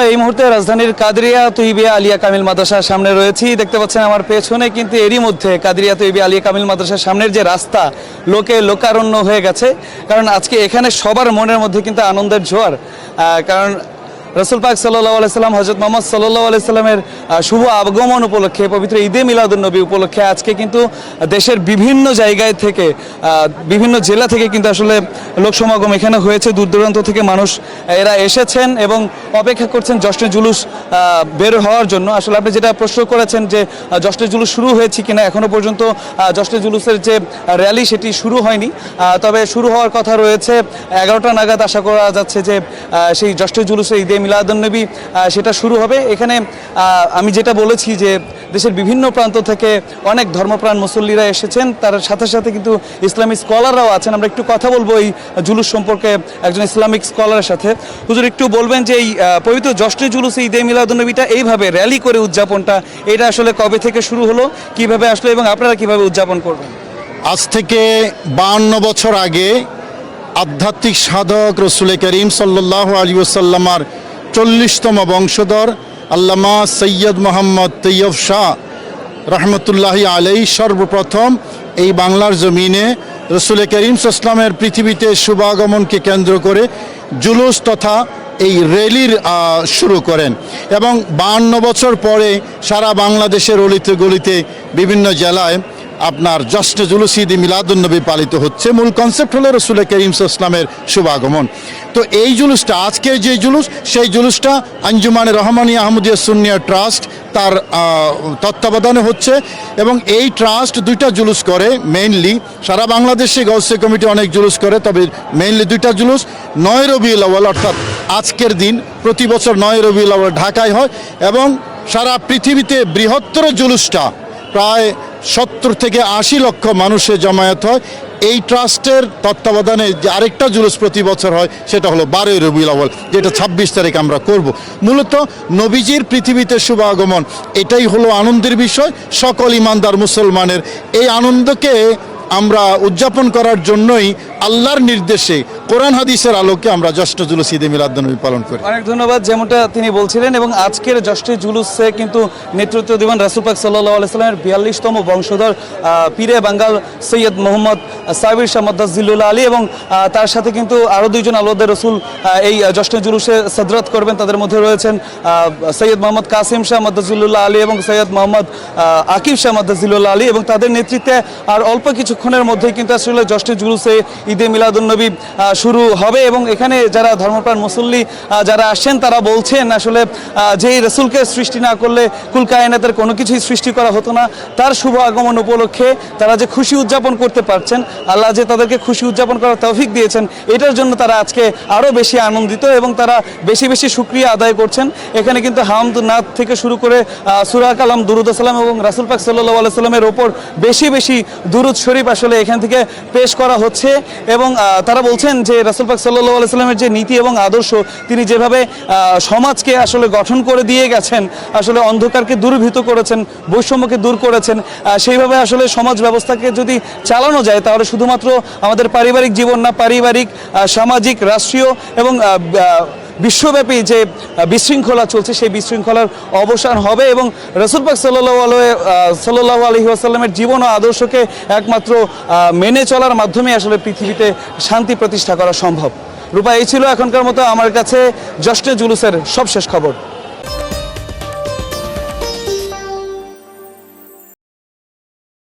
এই মুহূর্তে রাজধানীর কাদরিয়া তৈয়বিয়া আলিয়া কামিল মাদ্রাসার সামনে রয়েছি। দেখতে পাচ্ছেন আমার পেছনে, কিন্তু এরই মধ্যে কাদরিয়া তৈয়বিয়া আলিয়া কামিল মাদ্রাসার সামনের যে রাস্তা লোকে লোকারণ্য হয়ে গেছে। কারণ আজকে এখানে সবার মনের মধ্যে কিন্তু আনন্দের জোয়ার। কারণ রসুল পাক সাল্লাল্লাহু আলাইহি সাল্লাম হযরত মুহাম্মদ সাল্লাল্লাহু আলাইহি সাল্লামের শুভ আগমন উপলক্ষে, পবিত্র ঈদে মিলাদুন্নবী উপলক্ষে আজকে কিন্তু দেশের বিভিন্ন জায়গায় থেকে, বিভিন্ন জেলা থেকে কিন্তু আসলে লোক সমাগম এখানে হয়েছে। দূর দূরান্ত থেকে মানুষ এরা এসেছেন এবং অপেক্ষা করছেন জশ্নে জুলুস বের হওয়ার জন্য। আসলে আপনি যেটা প্রশ্ন করেছেন যে জশ্নে জুলুস শুরু হয়েছে কিনা, এখনো পর্যন্ত জশ্নে জুলুসের যে র্যালি সেটি শুরু হয়নি, তবে শুরু হওয়ার কথা রয়েছে 11টা নাগাদ। আশা করা যাচ্ছে যে সেই জশ্নে জুলুসে ঈদে মিলাদুন্নবী সেটা শুরু হবে। এখানে আমি যেটা বলেছি যে দেশের বিভিন্ন প্রান্ত থেকে অনেক ধর্মপ্রাণ মুসল্লিরা এসেছেন, তার সাথে সাথে কিন্তু ইসলামিক স্কলাররাও আছেন। আমরা একটু কথা বলবো এই জুলুস সম্পর্কে একজন ইসলামিক স্কলারের সাথে। হুজুর, একটু বলবেন যে এই পবিত্র জশ্নে জুলুসে ঈদে মিলাদুন্নবীটা এইভাবে র্যালি করে উদযাপনটা, এটা আসলে কবে থেকে শুরু হলো, কিভাবে আসলো এবং আপনারা কিভাবে উদযাপন করবেন? আজ থেকে 52 বছর আগে আধ্যাত্মিক সাধক রসুল করিম সাল্লাল্লাহু আলাইহি ওয়াসাল্লামের 40তম বংশধর আল্লামা সৈয়দ মোহাম্মদ তৈয়ব শাহ রহমতুল্লাহি আলাই সর্বপ্রথম এই বাংলার জমিনে রসুল করিম সাল্লামের পৃথিবীতে শুভাগমনকে কেন্দ্র করে জুলুস তথা এই র্যালির শুরু করেন। এবং 52 বছর পরে সারা বাংলাদেশের অলিতে গলিতে বিভিন্ন জেলায় আপনার জশ্নে জুলুস ঈদে মিলাদুন্নবী পালিত হচ্ছে। মূল কনসেপ্ট হলো রসুল করিম সাল্লামের শুভাগমন। তো এই জুলুসটা, আজকের যে জুলুস, সেই জুলুসটা আঞ্জুমানে রহমানিয়া আহমদিয়া সুন্নিয়া ট্রাস্ট তার তত্ত্বাবধানে হচ্ছে। এবং এই ট্রাস্ট 2টা জুলুস করে মেইনলি। সারা বাংলাদেশে গৌসে কমিটি অনেক জুলুস করে, তবে মেইনলি 2টা জুলুস। 9 রবিউল আউয়াল অর্থাৎ আজকের দিন প্রতি বছর 9 রবিউল আউয়াল ঢাকায় হয়। এবং সারা পৃথিবীতে বৃহত্তর জুলুসটা প্রায় 70 থেকে 80 লক্ষ মানুষের জমায়েত হয়। এই ট্রাস্টের তত্ত্বাবধানে যে আরেকটা জুলুস প্রতি বছর হয় সেটা হলো 12 রবিউল আউয়াল, যেটা 26 তারিখ আমরা করব। মূলত নবীজির পৃথিবীতে শুভাগমন, এটাই হলো আনন্দের বিষয় সকল ইমানদার মুসলমানের। এই আনন্দকে আমরা উদযাপন করার জন্যই আল্লাহর নির্দেশে কোরআন হাদিসের আলোকে আমরা জশ্নে জুলুস ঈদে মিলাদুন্নবী পালন করি। অনেক ধন্যবাদ, যেমনটা তিনি বলছিলেন। এবং আজকের জশ্নে জুলুসে কিন্তু নেতৃত্ব দেবেন রাসূল পাক সাল্লাল্লাহু আলাইহি সাল্লামের 42তম বংশধর পীরে বাঙ্গাল সৈয়দ মোহাম্মদ সাবির শাহ মাদ্দাজিল্লুল্লাহ আলী, এবং তার সাথে কিন্তু আরও 2জন আল্লাহর রাসূল এই জশ্নে জুলুসে সদরত করবেন। তাদের মধ্যে রয়েছেন সৈয়দ মোহাম্মদ কাসিম শাহ মাদ্দাজিল্লুল্লাহ আলী এবং সৈয়দ মোহাম্মদ আকিব শাহ মাদ্দাজিল্লুল্লাহ আলী, এবং তাদের নেতৃত্বে আর অল্প কিছুক্ষণের মধ্যেই কিন্তু আসলে জশ্নে জুলুসে ঈদে মিলাদুন্নবী শুরু হবে। এবং এখানে যারা ধর্মপ্রাণ মুসল্লি যারা আসছেন তারা বলছেন আসলে যেই রসুলকে সৃষ্টি না করলে কুল কায়নাতের কোনো কিছুই সৃষ্টি করা হতো না। তার শুভ আগমন উপলক্ষে তারা যে খুশি উদযাপন করতে পারছেন, আল্লাহ যে তাদেরকে খুশি উদযাপন করার তৌফিক দিয়েছেন, এটার জন্য তারা আজকে আরও বেশি আনন্দিত এবং তারা বেশি বেশি শুকরিয়া আদায় করছেন। এখানে কিন্তু হামদ নাত থেকে শুরু করে সূরা কালাম, দুরুদ সালাম এবং রাসূল পাক সাল্লাল্লাহু আলাইহি সাল্লামের ওপর বেশি বেশি দুরুদ শরীফ আসলে এখান থেকে পেশ করা হচ্ছে। এবং তারা বলছেন যে রাসূল পাক সাল্লাল্লাহু আলাইহি সাল্লামের যে নীতি এবং আদর্শ, তিনি যেভাবে সমাজকে আসলে গঠন করে দিয়ে গেছেন, আসলে অন্ধকারকে দূরীভূত করেছেন, বৈষম্যকে দূর করেছেন, সেইভাবে আসলে সমাজ ব্যবস্থাকে যদি চালানো যায় তাহলে শুধুমাত্র আমাদের পারিবারিক জীবন না, পারিবারিক, সামাজিক, রাষ্ট্রীয় এবং বিশ্বব্যাপী যে বিশৃঙ্খলা চলছে সেই বিশৃঙ্খলার অবসান হবে। এবং রাসূল পাক সাল্লাল্লাহু আলাইহি ওয়াসাল্লামের জীবন ও আদর্শকে একমাত্র মেনে চলার মাধ্যমে আসলে পৃথিবীতে শান্তি প্রতিষ্ঠা করা সম্ভব। রূপা, এই ছিল এখনকার মতো আমার কাছে জশ্নে জুলুসের সবশেষ খবর।